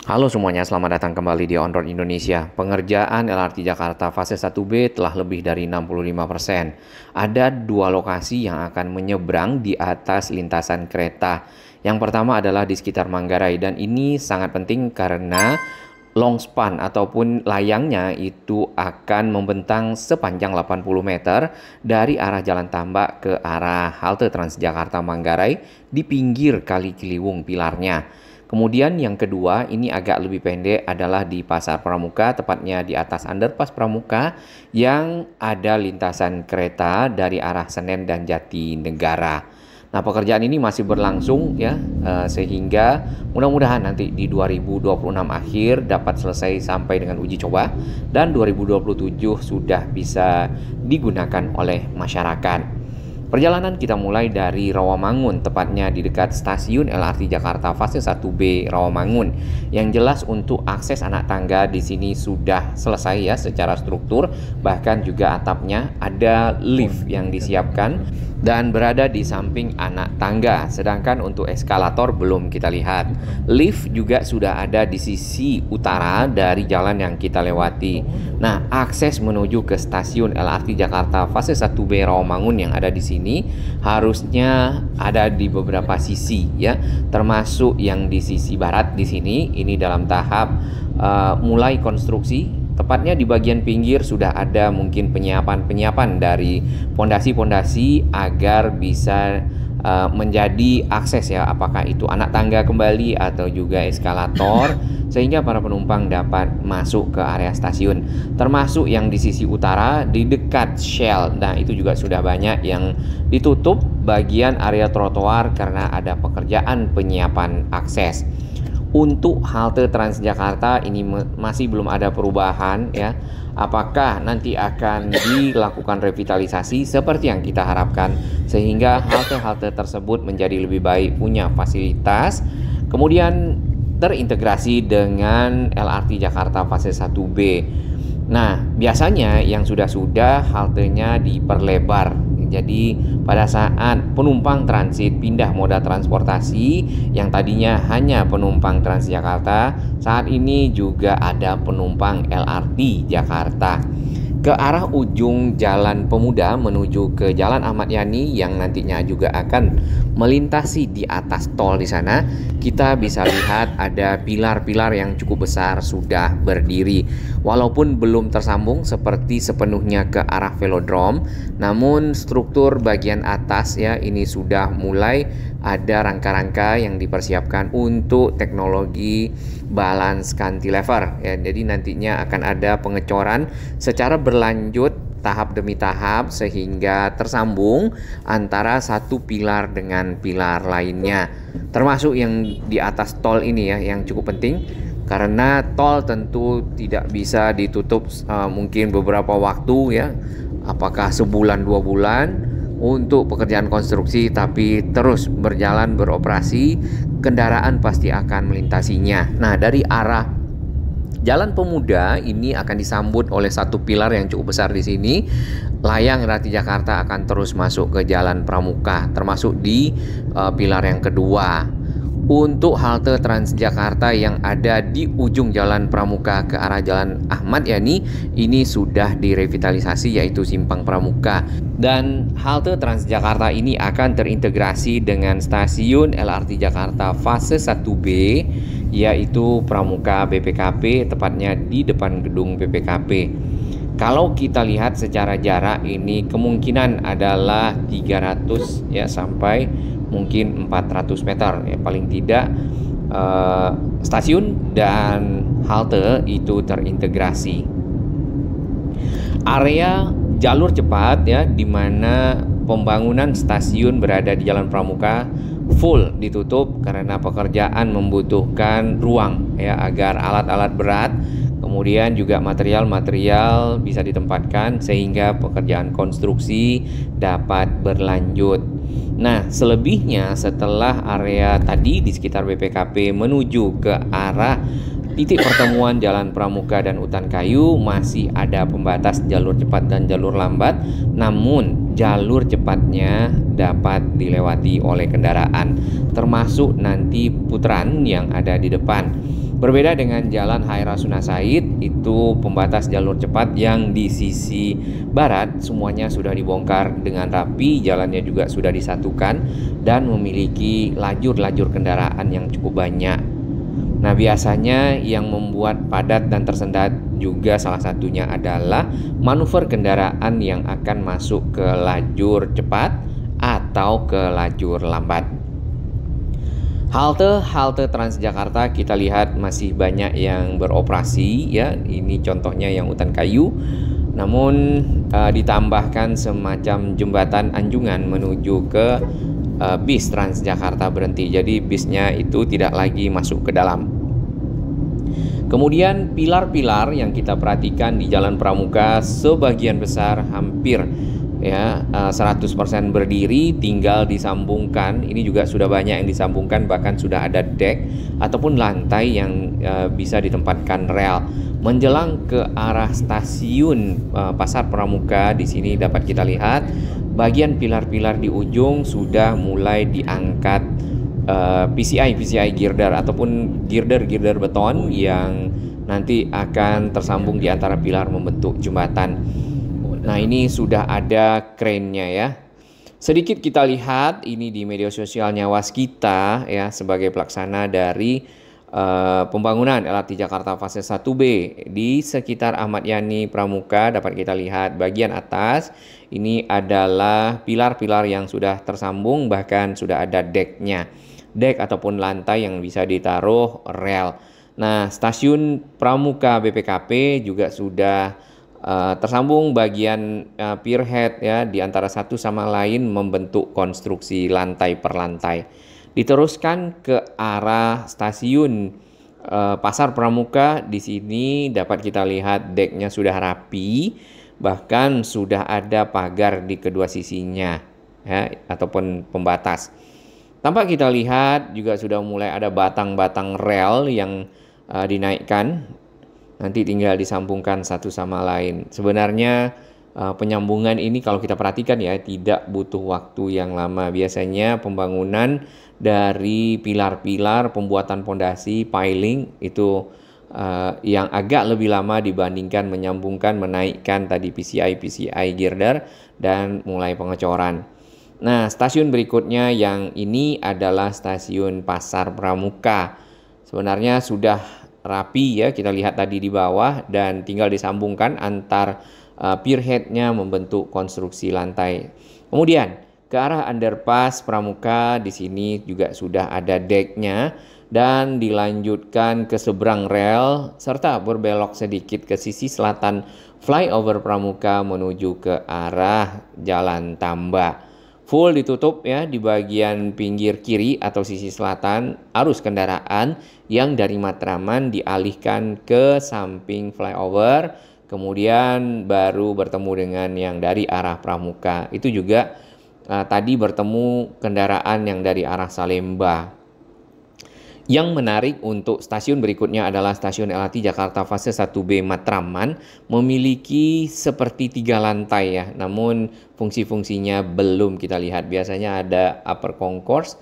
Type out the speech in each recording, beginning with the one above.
Halo semuanya, selamat datang kembali di On Road Indonesia. Pengerjaan LRT Jakarta fase 1B telah lebih dari 65%. Ada dua lokasi yang akan menyeberang di atas lintasan kereta. Yang pertama adalah di sekitar Manggarai, dan ini sangat penting karena long span ataupun layangnya itu akan membentang sepanjang 80 meter dari arah Jalan Tambak ke arah halte Transjakarta Manggarai di pinggir Kali Ciliwung pilarnya. Kemudian yang kedua, ini agak lebih pendek, adalah di Pasar Pramuka, tepatnya di atas underpass Pramuka yang ada lintasan kereta dari arah Senen dan Jatinegara. Nah, pekerjaan ini masih berlangsung ya, sehingga mudah-mudahan nanti di 2026 akhir dapat selesai sampai dengan uji coba, dan 2027 sudah bisa digunakan oleh masyarakat. Perjalanan kita mulai dari Rawamangun, tepatnya di dekat stasiun LRT Jakarta fase 1B Rawamangun. Yang jelas untuk akses anak tangga di sini sudah selesai ya secara struktur, bahkan juga atapnya ada lift yang disiapkan dan berada di samping anak tangga. Sedangkan untuk eskalator belum kita lihat. Lift juga sudah ada di sisi utara dari jalan yang kita lewati. Nah, akses menuju ke stasiun LRT Jakarta fase 1B Rawamangun yang ada di sini harusnya ada di beberapa sisi ya, termasuk yang di sisi barat di sini. Ini dalam tahap mulai konstruksi. Tepatnya di bagian pinggir sudah ada mungkin penyiapan dari pondasi-pondasi agar bisa menjadi akses ya, apakah itu anak tangga kembali atau juga eskalator, sehingga para penumpang dapat masuk ke area stasiun. Termasuk yang di sisi utara di dekat Shell. Nah, itu juga sudah banyak yang ditutup bagian area trotoar karena ada pekerjaan penyiapan akses. Untuk halte Transjakarta ini masih belum ada perubahan ya. Apakah nanti akan dilakukan revitalisasi seperti yang kita harapkan sehingga halte-halte tersebut menjadi lebih baik, punya fasilitas, kemudian terintegrasi dengan LRT Jakarta fase 1B. Nah, biasanya yang sudah haltenya diperlebar. Jadi pada saat penumpang transit pindah moda transportasi yang tadinya hanya penumpang Transjakarta, saat ini juga ada penumpang LRT Jakarta. Ke arah ujung Jalan Pemuda menuju ke Jalan Ahmad Yani yang nantinya juga akan melintasi di atas tol di sana, kita bisa lihat ada pilar-pilar yang cukup besar sudah berdiri. Walaupun belum tersambung seperti sepenuhnya ke arah velodrome, namun struktur bagian atas ya ini sudah mulai ada rangka-rangka yang dipersiapkan untuk teknologi balance cantilever ya. Jadi nantinya akan ada pengecoran secara berlanjut tahap demi tahap sehingga tersambung antara satu pilar dengan pilar lainnya. Termasuk yang di atas tol ini ya yang cukup penting karena tol tentu tidak bisa ditutup mungkin beberapa waktu ya. Apakah sebulan 2 bulan untuk pekerjaan konstruksi, tapi terus berjalan beroperasi, kendaraan pasti akan melintasinya. Nah, dari arah Jalan Pemuda ini akan disambut oleh satu pilar yang cukup besar di sini. Layang LRT Jakarta akan terus masuk ke Jalan Pramuka, termasuk di pilar yang kedua. Untuk halte Transjakarta yang ada di ujung Jalan Pramuka ke arah Jalan Ahmad Yani ini sudah direvitalisasi, yaitu Simpang Pramuka. Dan halte Transjakarta ini akan terintegrasi dengan stasiun LRT Jakarta fase 1B, yaitu Pramuka BPKP, tepatnya di depan gedung BPKP. Kalau kita lihat secara jarak ini kemungkinan adalah 300 ya sampai mungkin 400 meter ya, paling tidak stasiun dan halte itu terintegrasi. Area jalur cepat ya di mana pembangunan stasiun berada di Jalan Pramuka full ditutup karena pekerjaan membutuhkan ruang ya agar alat-alat berat kemudian juga material-material bisa ditempatkan sehingga pekerjaan konstruksi dapat berlanjut. Nah, selebihnya setelah area tadi di sekitar BPKP menuju ke arah titik pertemuan Jalan Pramuka dan Utan Kayu masih ada pembatas jalur cepat dan jalur lambat, namun jalur cepatnya dapat dilewati oleh kendaraan, termasuk nanti putaran yang ada di depan. Berbeda dengan Jalan Hai Rasuna Said, itu pembatas jalur cepat yang di sisi barat semuanya sudah dibongkar dengan rapi, jalannya juga sudah disatukan dan memiliki lajur-lajur kendaraan yang cukup banyak. Nah, biasanya yang membuat padat dan tersendat juga salah satunya adalah manuver kendaraan yang akan masuk ke lajur cepat atau ke lajur lambat. Halte Transjakarta kita lihat masih banyak yang beroperasi ya. Ini contohnya yang Utan Kayu. Namun ditambahkan semacam jembatan anjungan menuju ke bis Transjakarta berhenti. Jadi bisnya itu tidak lagi masuk ke dalam. Kemudian pilar-pilar yang kita perhatikan di Jalan Pramuka sebagian besar hampir 100% berdiri, tinggal disambungkan. Ini juga sudah banyak yang disambungkan, bahkan sudah ada dek ataupun lantai yang bisa ditempatkan rel. Menjelang ke arah stasiun Pasar Pramuka, di sini dapat kita lihat bagian pilar-pilar di ujung sudah mulai diangkat PCI girder ataupun girder beton yang nanti akan tersambung di antara pilar membentuk jembatan. Nah, ini sudah ada krennya ya. Sedikit kita lihat ini di media sosialnya Waskita ya, sebagai pelaksana dari pembangunan LRT Jakarta fase 1B di sekitar Ahmad Yani Pramuka. Dapat kita lihat bagian atas ini adalah pilar-pilar yang sudah tersambung, bahkan sudah ada deknya, dek ataupun lantai yang bisa ditaruh rel. Nah, stasiun Pramuka BPKP juga sudah tersambung bagian pierhead ya, di antara satu sama lain membentuk konstruksi lantai per lantai. Diteruskan ke arah stasiun Pasar Pramuka, di sini dapat kita lihat deknya sudah rapi, bahkan sudah ada pagar di kedua sisinya ya, ataupun pembatas. Tampak kita lihat juga sudah mulai ada batang-batang rel yang dinaikkan. Nanti tinggal disambungkan satu sama lain. Sebenarnya penyambungan ini kalau kita perhatikan ya, tidak butuh waktu yang lama. Biasanya pembangunan dari pilar-pilar, pembuatan pondasi, piling itu yang agak lebih lama dibandingkan menyambungkan, menaikkan tadi PCI girder dan mulai pengecoran. Nah, stasiun berikutnya yang ini adalah stasiun Pasar Pramuka. Sebenarnya sudah rapi ya, kita lihat tadi di bawah, dan tinggal disambungkan antar pierheadnya membentuk konstruksi lantai. Kemudian ke arah underpass Pramuka, di sini juga sudah ada deknya dan dilanjutkan ke seberang rel serta berbelok sedikit ke sisi selatan flyover Pramuka menuju ke arah Jalan Tambak. Full ditutup ya di bagian pinggir kiri atau sisi selatan, arus kendaraan yang dari Matraman dialihkan ke samping flyover, kemudian baru bertemu dengan yang dari arah Pramuka. Itu juga tadi bertemu kendaraan yang dari arah Salemba. Yang menarik untuk stasiun berikutnya adalah stasiun LRT Jakarta fase 1B Matraman, memiliki seperti 3 lantai ya, namun fungsi-fungsinya belum kita lihat. Biasanya ada upper concourse,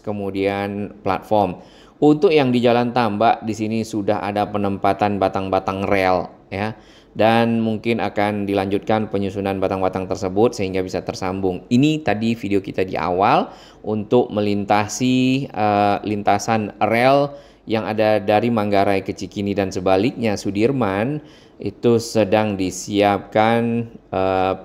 kemudian platform. Untuk yang di Jalan Tambak, di sini sudah ada penempatan batang-batang rel ya, dan mungkin akan dilanjutkan penyusunan batang-batang tersebut sehingga bisa tersambung. Ini tadi video kita di awal untuk melintasi lintasan rel yang ada dari Manggarai ke Cikini dan sebaliknya Sudirman. Itu sedang disiapkan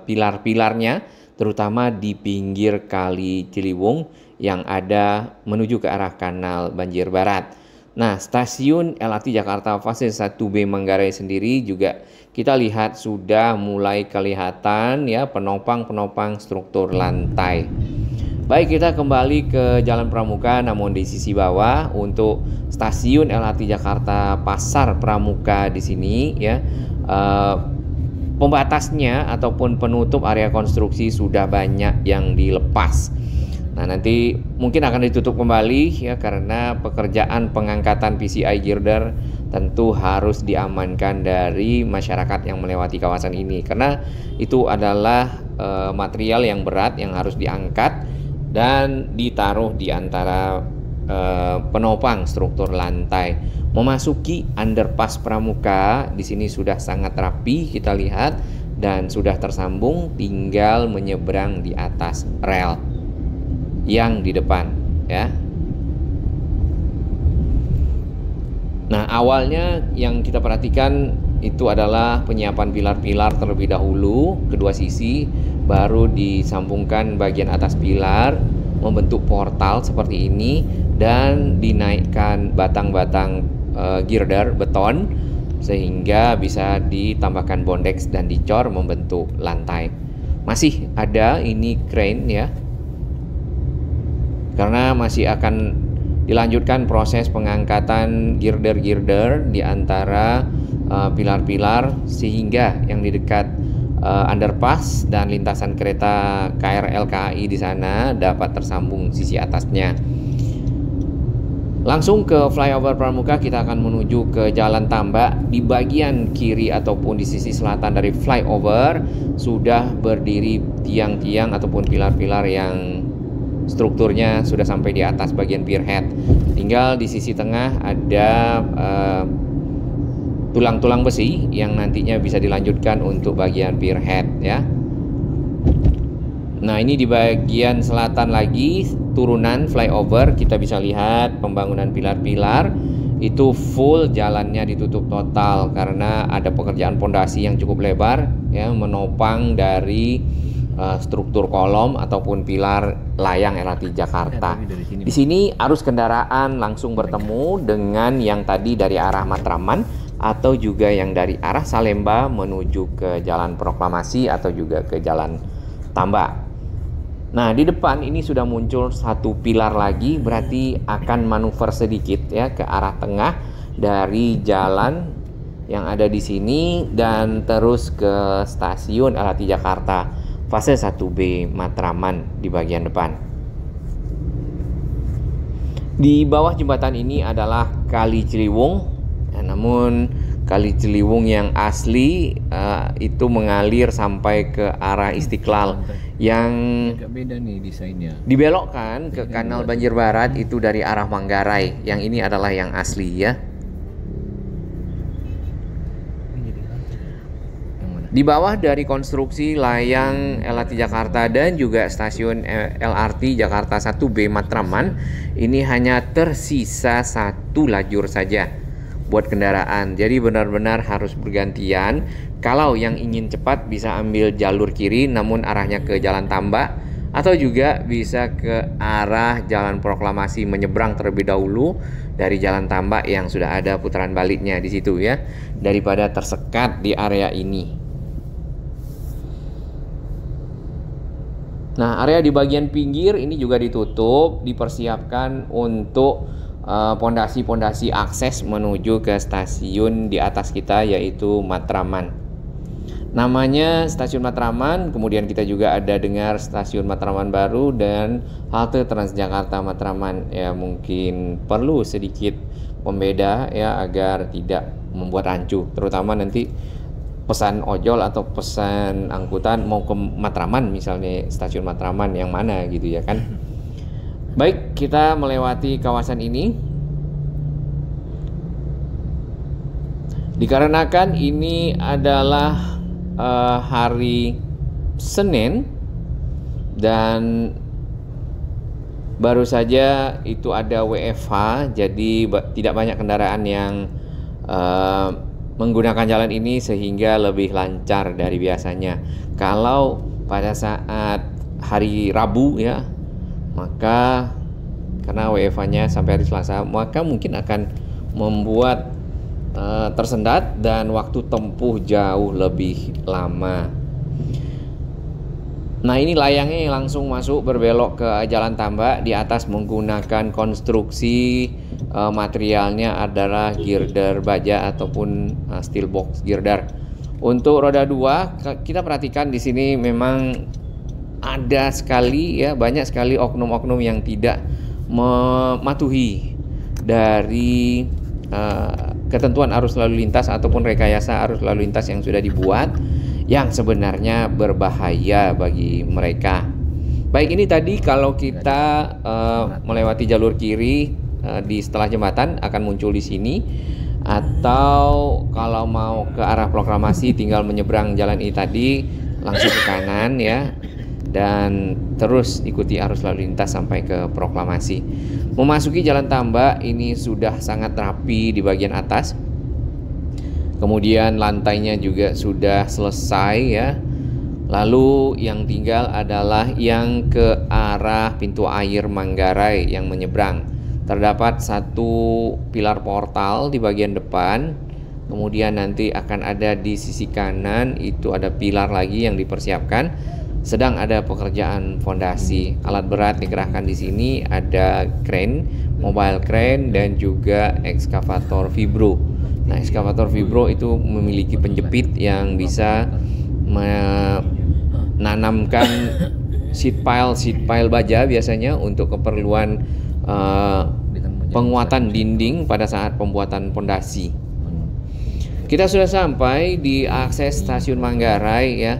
pilar-pilarnya, terutama di pinggir Kali Ciliwung yang ada menuju ke arah Kanal Banjir Barat. Nah, stasiun LRT Jakarta fase 1B Manggarai sendiri juga kita lihat sudah mulai kelihatan ya penopang-penopang struktur lantai. Baik, kita kembali ke Jalan Pramuka, namun di sisi bawah untuk stasiun LRT Jakarta Pasar Pramuka di sini ya, pembatasnya ataupun penutup area konstruksi sudah banyak yang dilepas. Nah, nanti mungkin akan ditutup kembali ya, karena pekerjaan pengangkatan PCI girder tentu harus diamankan dari masyarakat yang melewati kawasan ini, karena itu adalah material yang berat yang harus diangkat dan ditaruh di antara penopang struktur lantai. Memasuki underpass Pramuka, di sini sudah sangat rapi kita lihat dan sudah tersambung, tinggal menyeberang di atas rel yang di depan ya. Nah, awalnya yang kita perhatikan itu adalah penyiapan pilar-pilar terlebih dahulu, kedua sisi, baru disambungkan bagian atas pilar membentuk portal seperti ini dan dinaikkan batang-batang girder beton sehingga bisa ditambahkan bondex dan dicor membentuk lantai. Masih ada ini crane ya, karena masih akan dilanjutkan proses pengangkatan girder-girder di antara pilar-pilar sehingga yang di dekat underpass dan lintasan kereta KRL KAI di sana dapat tersambung sisi atasnya. Langsung ke flyover Pramuka, kita akan menuju ke Jalan Tambak. Di bagian kiri ataupun di sisi selatan dari flyover sudah berdiri tiang-tiang ataupun pilar-pilar yang strukturnya sudah sampai di atas bagian pierhead. Tinggal di sisi tengah ada tulang-tulang besi yang nantinya bisa dilanjutkan untuk bagian pierhead ya. Nah, ini di bagian selatan lagi turunan flyover kita bisa lihat pembangunan pilar-pilar itu full, jalannya ditutup total karena ada pekerjaan pondasi yang cukup lebar ya, menopang dari struktur kolom ataupun pilar layang LRT Jakarta. Di sini arus kendaraan langsung bertemu dengan yang tadi dari arah Matraman atau juga yang dari arah Salemba menuju ke Jalan Proklamasi atau juga ke Jalan Tambak. Nah, di depan ini sudah muncul satu pilar lagi, berarti akan manuver sedikit ya ke arah tengah dari jalan yang ada di sini dan terus ke stasiun LRT Jakarta fase 1B Matraman di bagian depan. Di bawah jembatan ini adalah Kali Ciliwung, ya, namun Kali Ciliwung yang asli itu mengalir sampai ke arah Istiqlal. Yang agak beda nih desainnya. Dibelokkan ke Kanal Banjir Barat itu dari arah Manggarai. Yang ini adalah yang asli ya. Di bawah dari konstruksi layang LRT Jakarta dan juga stasiun LRT Jakarta 1B Matraman, ini hanya tersisa satu lajur saja buat kendaraan. Jadi benar-benar harus bergantian. Kalau yang ingin cepat bisa ambil jalur kiri namun arahnya ke Jalan Tambak, atau juga bisa ke arah Jalan Proklamasi menyeberang terlebih dahulu dari Jalan Tambak yang sudah ada putaran baliknya di situ ya, daripada tersekat di area ini. Nah, area di bagian pinggir ini juga ditutup, dipersiapkan untuk pondasi-pondasi akses menuju ke stasiun di atas kita yaitu Matraman. Namanya Stasiun Matraman, kemudian kita juga ada dengar Stasiun Matraman Baru dan halte Transjakarta Matraman. Ya, mungkin perlu sedikit pembeda ya agar tidak membuat rancu, terutama nanti pesan ojol atau pesan angkutan mau ke Matraman, misalnya Stasiun Matraman yang mana gitu ya kan. Baik, kita melewati kawasan ini. Dikarenakan ini adalah hari Senin dan baru saja itu ada WFH, jadi tidak banyak kendaraan yang menggunakan jalan ini sehingga lebih lancar dari biasanya. Kalau pada saat hari Rabu ya, maka karena WFH-nya sampai hari Selasa, maka mungkin akan membuat tersendat dan waktu tempuh jauh lebih lama. Nah, ini layangnya yang langsung masuk berbelok ke Jalan Tambak. Di atas menggunakan konstruksi materialnya adalah girder baja ataupun steel box girder. Untuk roda 2 kita perhatikan di sini memang ada sekali ya, banyak sekali oknum-oknum yang tidak mematuhi dari ketentuan arus lalu lintas ataupun rekayasa arus lalu lintas yang sudah dibuat, yang sebenarnya berbahaya bagi mereka. Baik, ini tadi kalau kita melewati jalur kiri di setelah jembatan akan muncul di sini, atau kalau mau ke arah Proklamasi tinggal menyeberang jalan ini tadi langsung ke kanan ya, dan terus ikuti arus lalu lintas sampai ke Proklamasi. Memasuki Jalan Tambak ini sudah sangat rapi di bagian atas. Kemudian lantainya juga sudah selesai ya. Lalu yang tinggal adalah yang ke arah pintu air Manggarai yang menyeberang. Terdapat satu pilar portal di bagian depan. Kemudian nanti akan ada di sisi kanan itu ada pilar lagi yang dipersiapkan. Sedang ada pekerjaan fondasi. Alat berat dikerahkan di sini, ada crane, mobile crane, dan juga ekskavator vibro. Nah, ekskavator vibro itu memiliki penjepit yang bisa menanamkan sheet pile baja biasanya untuk keperluan penguatan dinding pada saat pembuatan pondasi. Kita sudah sampai di akses stasiun Manggarai ya.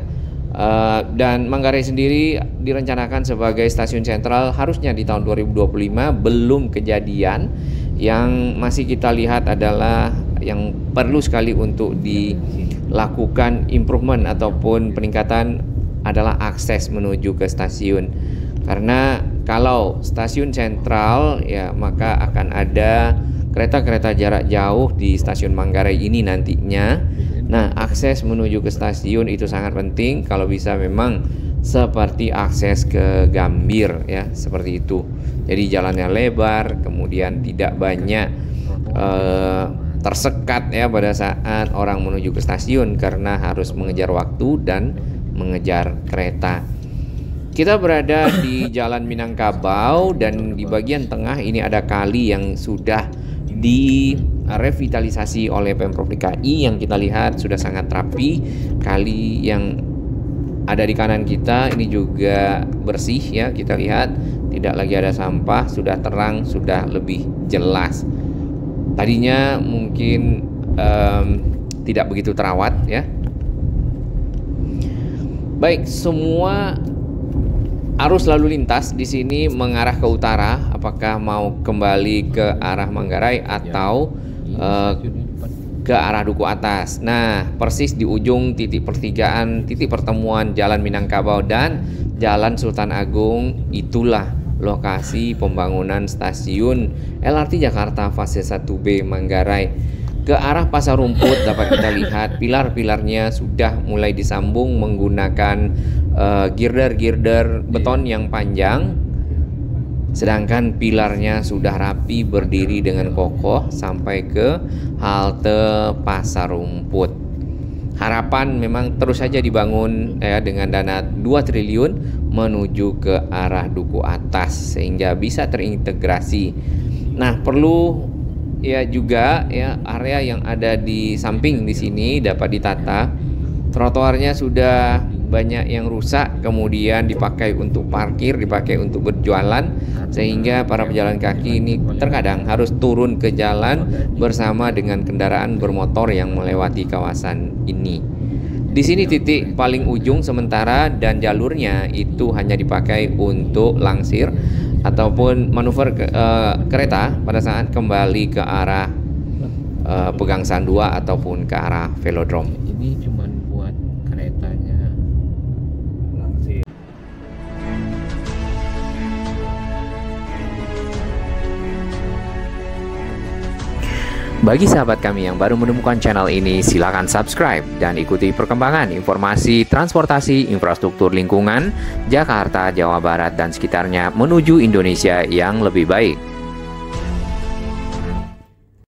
Dan Manggarai sendiri direncanakan sebagai stasiun sentral harusnya di tahun 2025, belum kejadian. Yang masih kita lihat adalah yang perlu sekali untuk dilakukan improvement ataupun peningkatan adalah akses menuju ke stasiun. Karena kalau stasiun sentral ya, maka akan ada kereta-kereta jarak jauh di stasiun Manggarai ini nantinya. Nah, akses menuju ke stasiun itu sangat penting. Kalau bisa memang seperti akses ke Gambir ya, seperti itu. Jadi jalannya lebar, kemudian tidak banyak tersekat ya pada saat orang menuju ke stasiun karena harus mengejar waktu dan mengejar kereta. Kita berada di Jalan Minangkabau dan di bagian tengah ini ada kali yang sudah direvitalisasi oleh Pemprov DKI yang kita lihat sudah sangat rapi. Kali yang ada di kanan kita ini juga bersih ya, kita lihat tidak lagi ada sampah, sudah terang, sudah lebih jelas. Tadinya mungkin tidak begitu terawat ya. Baik, semua arus lalu lintas di sini mengarah ke utara, apakah mau kembali ke arah Manggarai atau ke arah Duku Atas. Nah, persis di ujung titik pertigaan, titik pertemuan Jalan Minangkabau dan Jalan Sultan Agung, itulah lokasi pembangunan stasiun LRT Jakarta fase 1B Manggarai. Ke arah Pasar Rumput dapat kita lihat pilar-pilarnya sudah mulai disambung menggunakan girder-girder beton yang panjang, sedangkan pilarnya sudah rapi berdiri dengan kokoh sampai ke halte Pasar Rumput. Harapan memang terus saja dibangun ya, dengan dana 2 triliun menuju ke arah Duku Atas sehingga bisa terintegrasi. Nah, perlu ya juga ya area yang ada di samping di sini dapat ditata. Trotoarnya sudah banyak yang rusak, kemudian dipakai untuk parkir, dipakai untuk berjualan, sehingga para pejalan kaki ini terkadang harus turun ke jalan bersama dengan kendaraan bermotor yang melewati kawasan ini. Di sini titik paling ujung sementara dan jalurnya itu hanya dipakai untuk langsir ataupun manuver kereta pada saat kembali ke arah Pegangsaan 2 ataupun ke arah velodrome. Ini cuma buat keretanya langsir. Bagi sahabat kami yang baru menemukan channel ini, silakan subscribe dan ikuti perkembangan informasi transportasi infrastruktur lingkungan Jakarta, Jawa Barat, dan sekitarnya menuju Indonesia yang lebih baik.